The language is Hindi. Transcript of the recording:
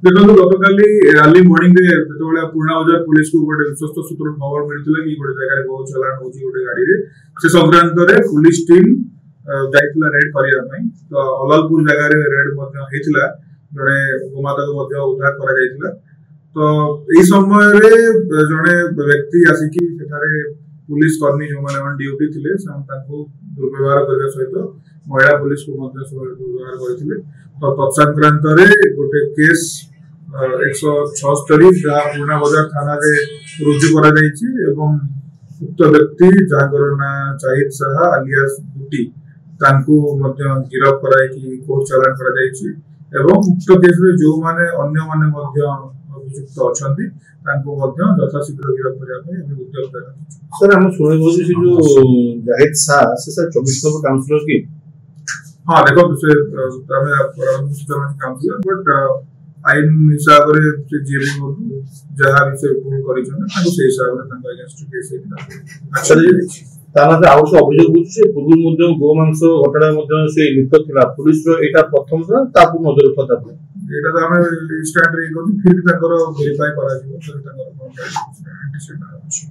देखो गतकाली अर्ली मॉर्निंग रे जेतबेला पुराना बाजार पुलिस को गोटे विश्वस्त सूत्र खबर मिलथिला कि गोटे जगह रे बहुत चलान होची गोटे गाड़ी रे से संक्रांत रे पुलिस टीम जाइतला रेड करिया पई तो अलालपुर जगह रे रेड मध्ये हेतिला जणे गोमाता को मध्ये उद्धार करा जाइतिला तो एई समय रे जणे व्यक्ति आसी कि सेठारे पुलिस कर्मी जो माने ड्यूटी थिले सम ताको दुर्व्यवहार करबा सहित महिला पुलिस को मध्ये दुर्व्यवहार करथिले तो तत्संक्रांत रे गोटे केस 176 पुराना बाजार थाना रे रुजु करा जाइछि एवं उक्त व्यक्ति जागर ना चाहिद साहा अलियास गुटी तांको मध्ये गिरफ कराई कि कोर्ट चालान करा जाइछि एवं उक्त केस रे जो माने अन्य माने मध्ये अभियुक्त अछंती तांको मध्ये यथाशीघ्र गिरफ करिया पे हम उद्योग करछि। सर हम सुने बोली से जो जाहिद शाह से सर 24 नंबर काउंसलर की हां देखो से तमे सूचना काउंसलर बट आईन हिसाब रे से जेबी जहां भी से भूल करी छन ताको से हिसाब रे तांको अगेंस्ट केस हेता अच्छा जी ताना आउ से अभियोग बुझे पूर्व मध्ये गो मांस घटना मध्ये से लिप्त थिला पुलिस रो एटा प्रथम था ताकू नजर रखता एटा तो हमें स्टार्ट रे करू फिर भी ताकर वेरीफाई करा जिवो ताकर कोन डिसीजन अछि।